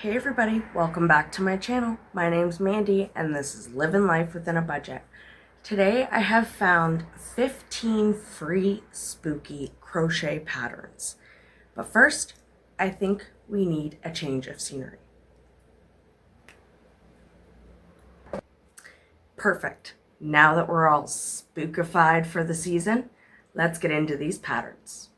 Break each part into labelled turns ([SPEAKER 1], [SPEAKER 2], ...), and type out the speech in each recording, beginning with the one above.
[SPEAKER 1] Hey everybody, welcome back to my channel. My name's Mandy and this is Living Life Within a Budget. Today I have found 15 free spooky crochet patterns. But first, I think we need a change of scenery. Perfect. Now that we're all spookified for the season, let's get into these patterns.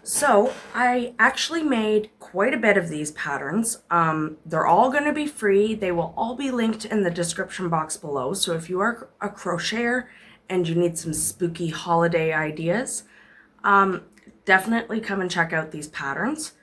[SPEAKER 1] So I actually made quite a bit of these patterns. They're all going to be free. They will all be linked in the description box below. So if you are a crocheter and you need some spooky holiday ideas, definitely come and check out these patterns.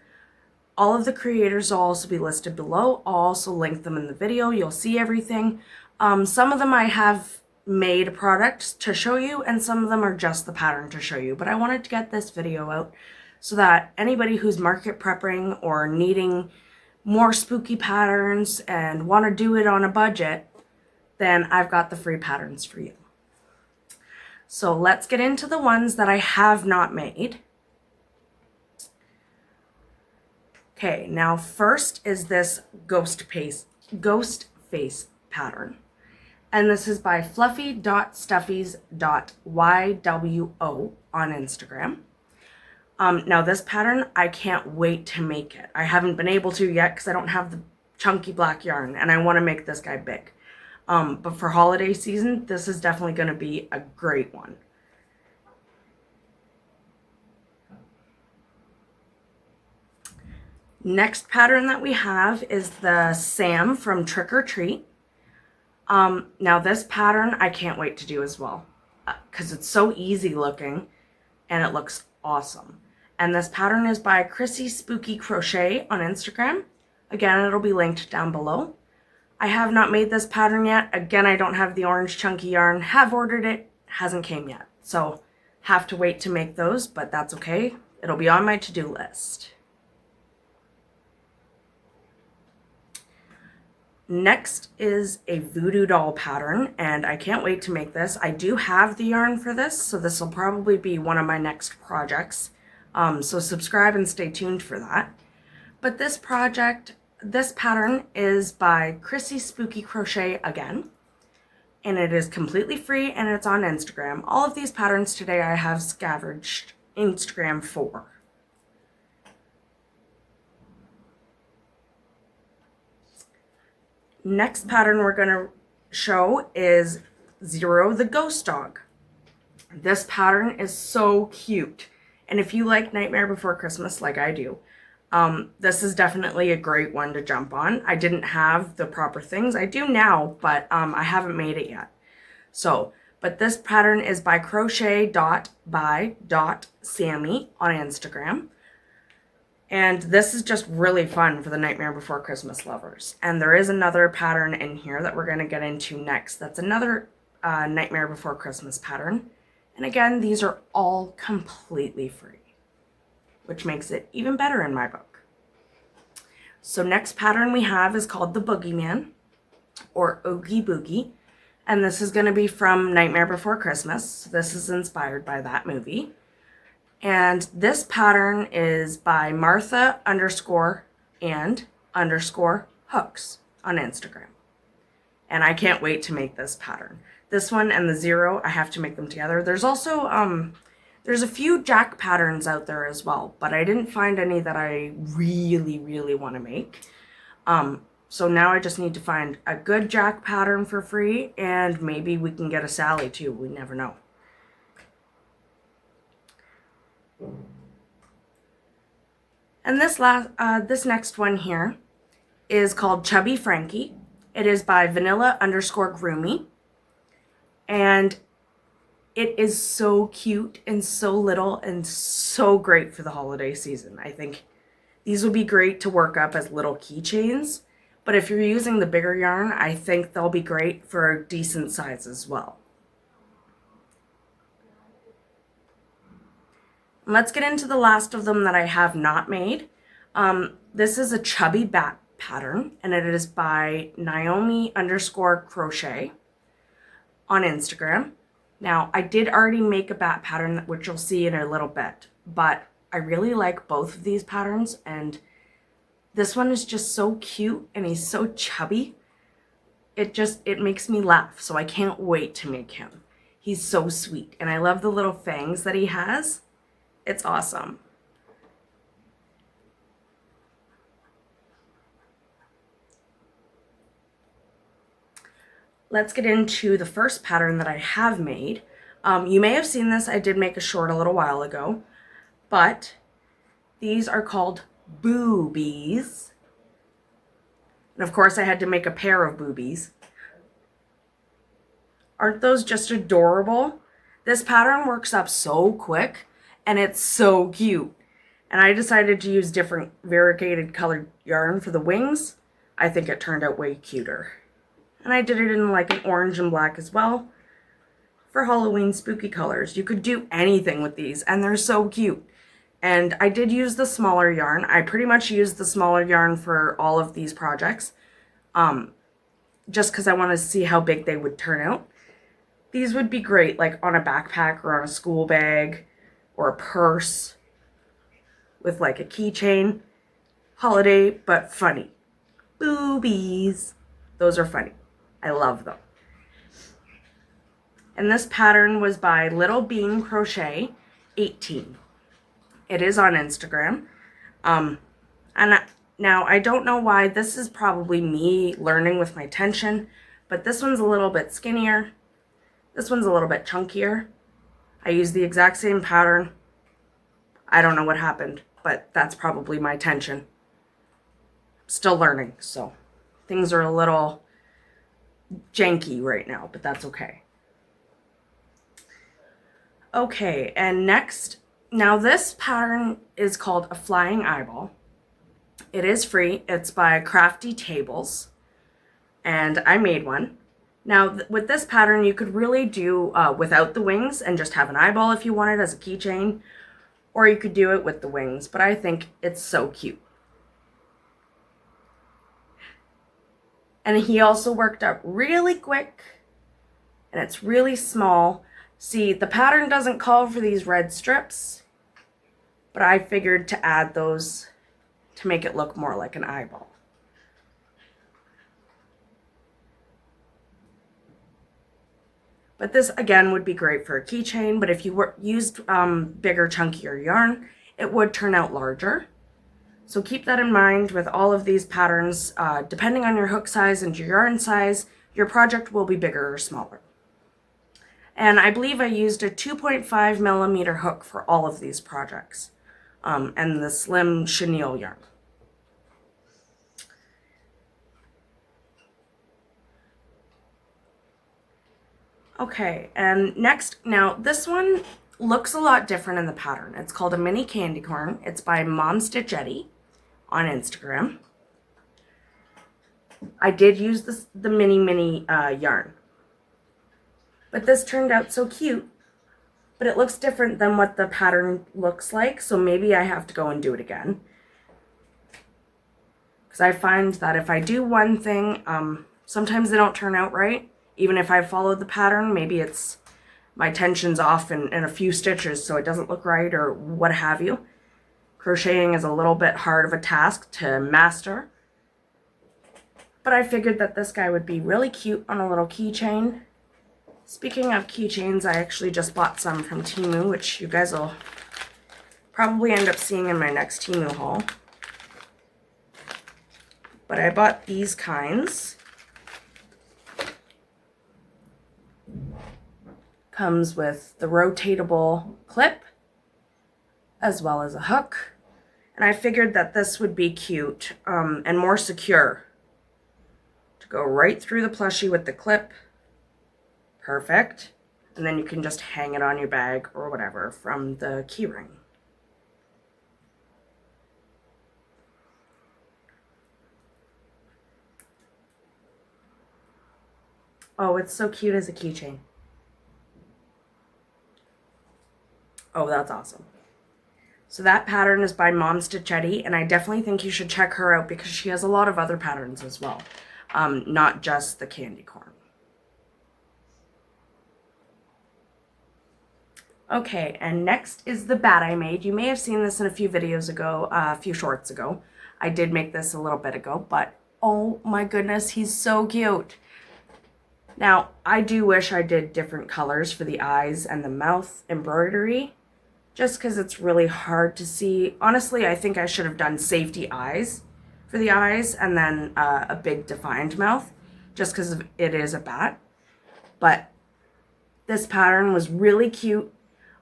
[SPEAKER 1] All of the creators will also be listed below. I'll also link them in the video. You'll see everything. Some of them I have made a product to show you, and some of them are just the pattern to show you. But I wanted to get this video out so that anybody who's market prepping or needing more spooky patterns and want to do it on a budget, then I've got the free patterns for you. So let's get into the ones that I have not made. Okay, now first is this ghost face pattern. And this is by fluffy.stuffies.wyo on Instagram. Now this pattern, I can't wait to make it. I haven't been able to yet because I don't have the chunky black yarn and I want to make this guy big. But for holiday season, this is definitely going to be a great one. Next pattern that we have is the Sam from Trick or Treat. Now this pattern, I can't wait to do as well because it's so easy looking and it looks awesome. And this pattern is by chrissyspookycrochet on Instagram. Again, it'll be linked down below. I have not made this pattern yet. Again, I don't have the orange chunky yarn. Have ordered it, hasn't came yet. So have to wait to make those, but that's okay. It'll be on my to-do list. Next is a voodoo doll pattern, and I can't wait to make this. I do have the yarn for this, so this will probably be one of my next projects. So subscribe and stay tuned for that. But this pattern is by chrissyspookycrochet again, and it is completely free and it's on Instagram. All of these patterns today I have scavenged Instagram for. Next pattern we're going to show is Zero the Ghost Dog. This pattern is so cute. And if you like Nightmare Before Christmas like I do, this is definitely a great one to jump on. I didn't have the proper things. I do now, but I haven't made it yet. But this pattern is by crochet.by.sammy on Instagram. And this is just really fun for the Nightmare Before Christmas lovers. And there is another pattern in here that we're going to get into next. That's another Nightmare Before Christmas pattern. And again, these are all completely free, which makes it even better in my book. So next pattern we have is called the Boogeyman, or Oogie Boogie. And this is going to be from Nightmare Before Christmas. So this is inspired by that movie. And this pattern is by Martha_and_hooks on Instagram. And I can't wait to make this pattern. This one and the Zero, I have to make them together. There's also, there's a few Jack patterns out there as well, but I didn't find any that I really, really want to make. So now I just need to find a good Jack pattern for free, and maybe we can get a Sally too. We never know. And this next one here is called Chubby Frankie. It is by vanilla_groomy. And it is so cute and so little and so great for the holiday season. I think these will be great to work up as little keychains. But if you're using the bigger yarn, I think they'll be great for a decent size as well. Let's get into the last of them that I have not made. This is a chubby pattern, and it is by Naomi_crochet on Instagram. Now, I did already make a bat pattern, which you'll see in a little bit, but I really like both of these patterns, and this one is just so cute, and he's so chubby. It makes me laugh, so I can't wait to make him. He's so sweet, and I love the little fangs that he has. It's awesome. Let's get into the first pattern that I have made. You may have seen this. I did make a short a little while ago, but these are called boobies. And of course I had to make a pair of boobies. Aren't those just adorable? This pattern works up so quick and it's so cute. And I decided to use different variegated colored yarn for the wings. I think it turned out way cuter. And I did it in like an orange and black as well for Halloween spooky colors. You could do anything with these and they're so cute. And I did use the smaller yarn. I pretty much used the smaller yarn for all of these projects, just because I want to see how big they would turn out. These would be great like on a backpack or on a school bag or a purse with like a keychain. Holiday, but funny. Boobies. Those are funny. I love them. And this pattern was by Little Bean Crochet 18. It is on Instagram. And now I don't know why. This is probably me learning with my tension, but this one's a little bit skinnier. This one's a little bit chunkier. I used the exact same pattern. I don't know what happened, but that's probably my tension. Still learning, so things are a little janky right now, but that's okay. Okay, and next, now this pattern is called a flying eyeball. It is free. It's by Crafty Tables, and I made one. Now with this pattern, you could really do without the wings and just have an eyeball if you wanted as a keychain, or you could do it with the wings, but I think it's so cute. And he also worked up really quick, and it's really small. See, the pattern doesn't call for these red strips, but I figured to add those to make it look more like an eyeball. But this, again, would be great for a keychain, but if you used bigger, chunkier yarn, it would turn out larger. So keep that in mind with all of these patterns. Depending on your hook size and your yarn size, your project will be bigger or smaller. And I believe I used a 2.5 millimeter hook for all of these projects, and the slim chenille yarn. Okay, and next, now this one looks a lot different in the pattern. It's called a mini candy corn. It's by momsstitchetti on Instagram. I did use the mini yarn, but this turned out so cute, but it looks different than what the pattern looks like, so maybe I have to go and do it again. Because I find that if I do one thing, sometimes they don't turn out right. Even if I followed the pattern, maybe it's my tension's off in a few stitches so it doesn't look right or what have you. Crocheting is a little bit hard of a task to master. But I figured that this guy would be really cute on a little keychain. Speaking of keychains, I actually just bought some from Temu, which you guys will probably end up seeing in my next Temu haul. But I bought these kinds. Comes with the rotatable clip as well as a hook. And I figured that this would be cute and more secure. To go right through the plushie with the clip. Perfect. And then you can just hang it on your bag or whatever from the keyring. Oh, it's so cute as a keychain. Oh, that's awesome. So that pattern is by momsstitchetti, and I definitely think you should check her out because she has a lot of other patterns as well, not just the candy corn. Okay, and next is the bat I made. You may have seen this in a few videos ago, a few shorts ago. I did make this a little bit ago, but oh my goodness, he's so cute. Now, I do wish I did different colors for the eyes and the mouth embroidery, just because it's really hard to see. Honestly, I think I should have done safety eyes for the eyes and then a big defined mouth, just because it is a bat. But this pattern was really cute.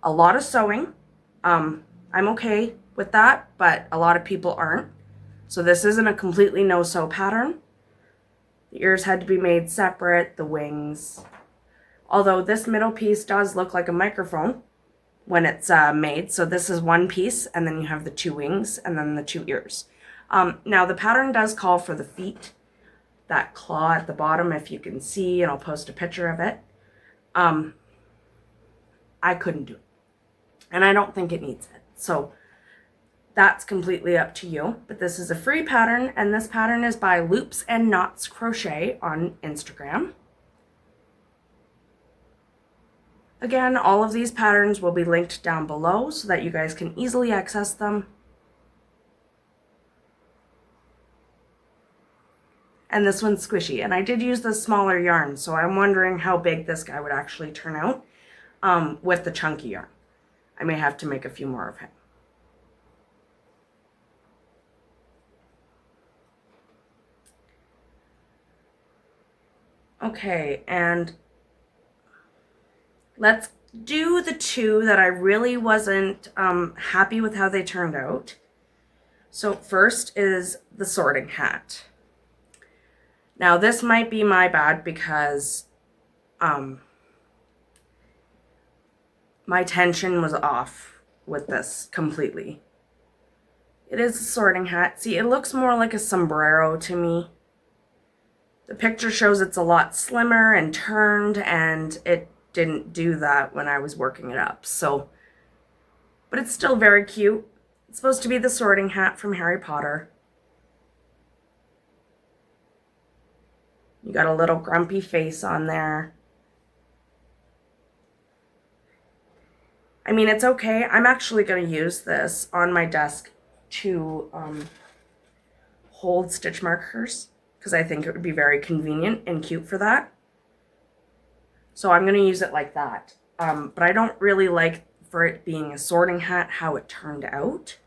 [SPEAKER 1] A lot of sewing. I'm okay with that, but a lot of people aren't. So this isn't a completely no-sew pattern. The ears had to be made separate, the wings. Although this middle piece does look like a microphone when it's made. So this is one piece, and then you have the 2 wings, and then the 2 ears. Now the pattern does call for the feet, that claw at the bottom, if you can see, and I'll post a picture of it. I couldn't do it. And I don't think it needs it. So that's completely up to you. But this is a free pattern, and this pattern is by Loops and Knots Crochet on Instagram. Again, all of these patterns will be linked down below so that you guys can easily access them. And this one's squishy. And I did use the smaller yarn, so I'm wondering how big this guy would actually turn out with the chunky yarn. I may have to make a few more of him. Okay, and let's do the 2 that I really wasn't happy with how they turned out. So first is the sorting hat. Now this might be my bad because my tension was off with this completely. It is a sorting hat. See, it looks more like a sombrero to me. The picture shows it's a lot slimmer and turned, and it didn't do that when I was working it up. So, but it's still very cute. It's supposed to be the sorting hat from Harry Potter. You got a little grumpy face on there. I mean, it's okay. I'm actually going to use this on my desk to hold stitch markers because I think it would be very convenient and cute for that. So I'm going to use it like that. But I don't really like for it being a sorting hat how it turned out.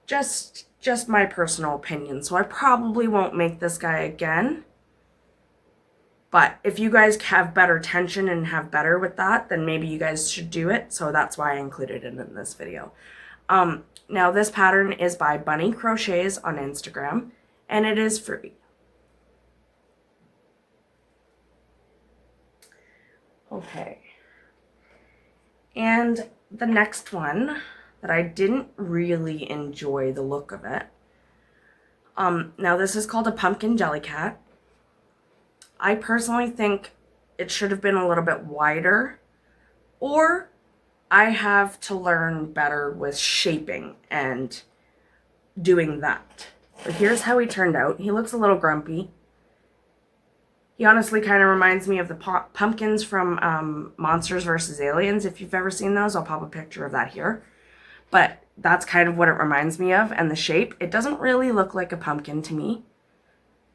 [SPEAKER 1] Just my personal opinion. So I probably won't make this guy again. But if you guys have better tension and have better with that, then maybe you guys should do it. So that's why I included it in this video. Now this pattern is by bunniecrochets on Instagram, and it is free. Okay. And the next one that I didn't really enjoy the look of it. Now this is called a pumpkin JELLYCAT. I personally think it should have been a little bit wider, or I have to learn better with shaping and doing that. But here's how he turned out. He looks a little grumpy. He honestly kind of reminds me of the pumpkins from Monsters vs. Aliens. If you've ever seen those, I'll pop a picture of that here. But that's kind of what it reminds me of, and the shape. It doesn't really look like a pumpkin to me.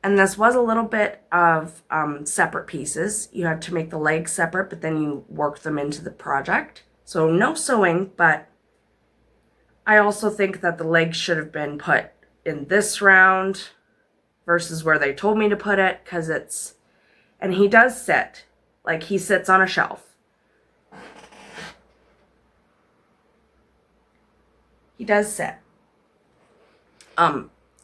[SPEAKER 1] And this was a little bit of separate pieces. You have to make the legs separate, but then you work them into the project. So no sewing, but I also think that the legs should have been put in this round versus where they told me to put it, because it's, and he does sit, like he sits on a shelf. He does sit.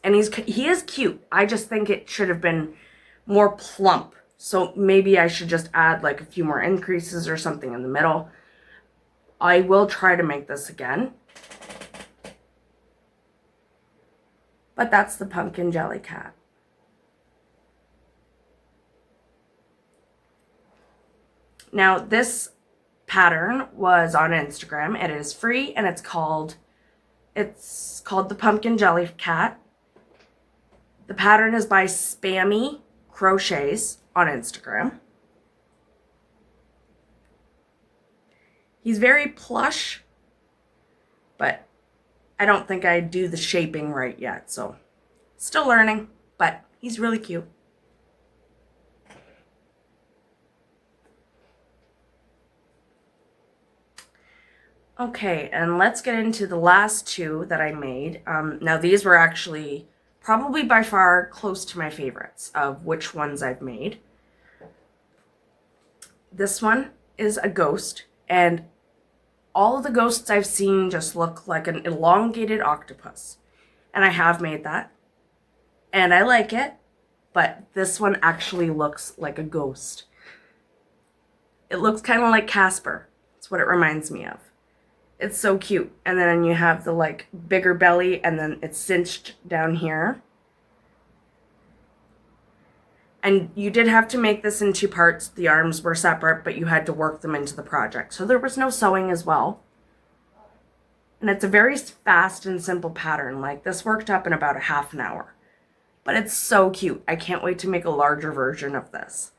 [SPEAKER 1] And he is cute. I just think it should have been more plump. So maybe I should just add like a few more increases or something in the middle. I will try to make this again. But that's the pumpkin JELLYCAT. Now this pattern was on Instagram. It is free and it's called It's called the Pumpkin JELLYCAT. The pattern is by spammycrochets on Instagram. He's very plush, but I don't think I do the shaping right yet, so still learning, but he's really cute. Okay, and let's get into the last two that I made. Now these were actually probably by far close to my favorites of which ones I've made. This one is a ghost, and all of the ghosts I've seen just look like an elongated octopus. And I have made that. And I like it, but this one actually looks like a ghost. It looks kind of like Casper. That's what it reminds me of. It's so cute. And then you have the like bigger belly, and then it's cinched down here. And you did have to make this in two parts. The arms were separate, but you had to work them into the project. So there was no sewing as well. And it's a very fast and simple pattern. Like this worked up in about a half an hour. But it's so cute. I can't wait to make a larger version of this.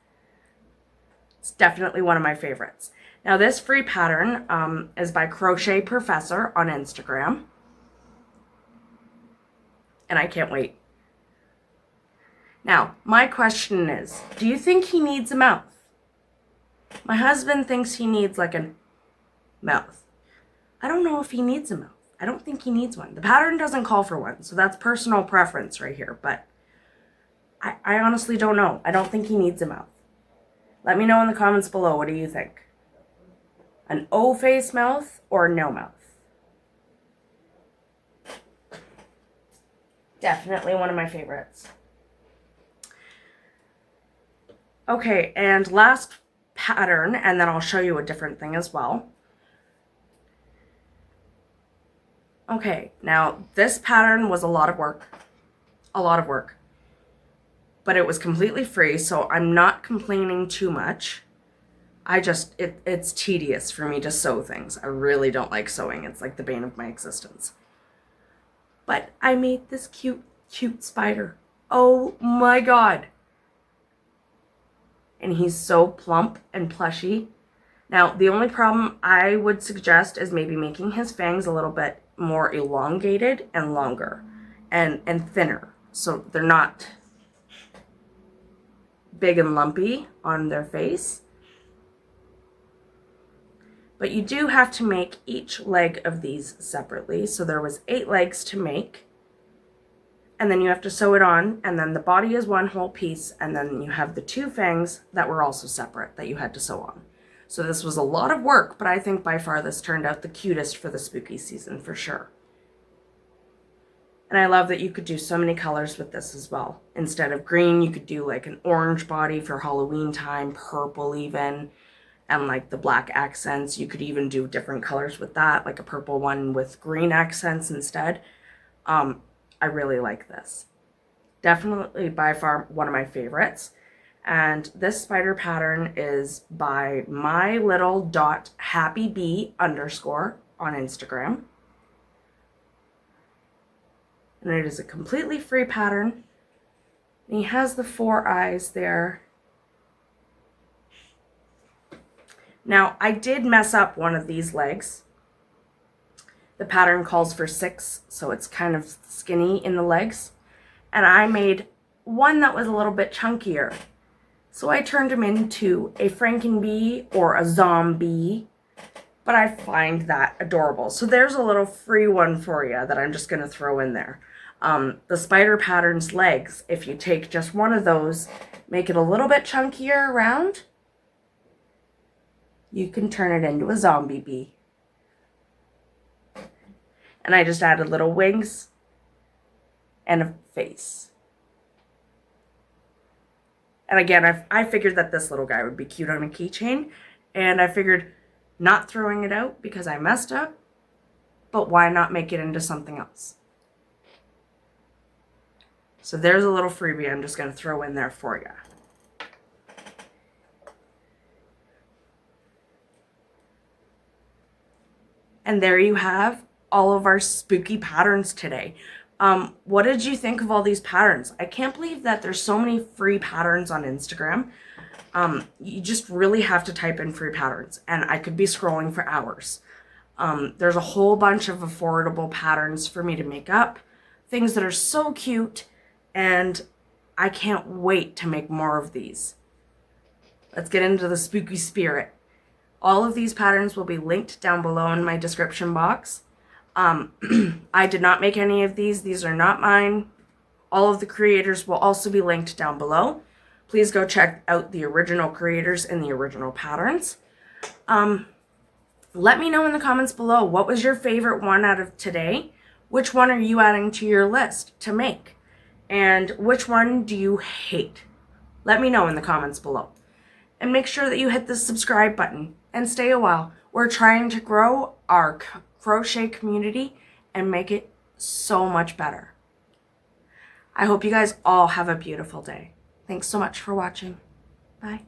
[SPEAKER 1] It's definitely one of my favorites. Now this free pattern is by Crochet Professor on Instagram. And I can't wait. Now, my question is, do you think he needs a mouth? My husband thinks he needs like a mouth. I don't know if he needs a mouth. I don't think he needs one. The pattern doesn't call for one, so that's personal preference right here, but I honestly don't know. I don't think he needs a mouth. Let me know in the comments below, what do you think? An O-face mouth or no mouth? Definitely one of my favorites. Okay, and last pattern, and then I'll show you a different thing as well. Okay, now this pattern was a lot of work. But it was completely free, so I'm not complaining too much. It's tedious for me to sew things. I really don't like sewing. It's like the bane of my existence. But I made this cute spider. Oh my god. And he's so plump and plushy. Now, the only problem I would suggest is maybe making his fangs a little bit more elongated and longer and thinner, so they're not big and lumpy on their face. But you do have to make each leg of these separately. So there was 8 legs to make. And then you have to sew it on, and then the body is one whole piece, and then you have the 2 fangs that were also separate that you had to sew on. So this was a lot of work, but I think by far this turned out the cutest for the spooky season for sure. And I love that you could do so many colors with this as well. Instead of green, you could do like an orange body for Halloween time, purple even, and like the black accents. You could even do different colors with that, like a purple one with green accents instead. I really like this. Definitely by far one of my favorites. And this spider pattern is by my little.happybee_ on Instagram. And it is a completely free pattern. And he has the 4 eyes there. Now, I did mess up one of these legs. The pattern calls for 6, so it's kind of skinny in the legs. And I made one that was a little bit chunkier. So I turned him into a Frankenbee or a zombie. But I find that adorable. So there's a little free one for you that I'm just going to throw in there. The spider pattern's legs, if you take just one of those, make it a little bit chunkier around, you can turn it into a zombie bee. And I just added little wings and a face. And again, I figured that this little guy would be cute on a keychain. And I figured not throwing it out because I messed up, but why not make it into something else? So there's a little freebie I'm just going to throw in there for you. And there you have all of our spooky patterns today. What did you think of all these patterns? I can't believe that there's so many free patterns on Instagram. You just really have to type in free patterns, and I could be scrolling for hours. There's a whole bunch of affordable patterns for me to make up, things that are so cute, and I can't wait to make more of these. Let's get into the spooky spirit. All of these patterns will be linked down below in my description box. I did not make any of these. These are not mine. All of the creators will also be linked down below. Please go check out the original creators and the original patterns. Let me know in the comments below, what was your favorite one out of today? Which one are you adding to your list to make? And which one do you hate? Let me know in the comments below. And make sure that you hit the subscribe button and stay a while. We're trying to grow our crochet community and make it so much better. I hope you guys all have a beautiful day. Thanks so much for watching. Bye.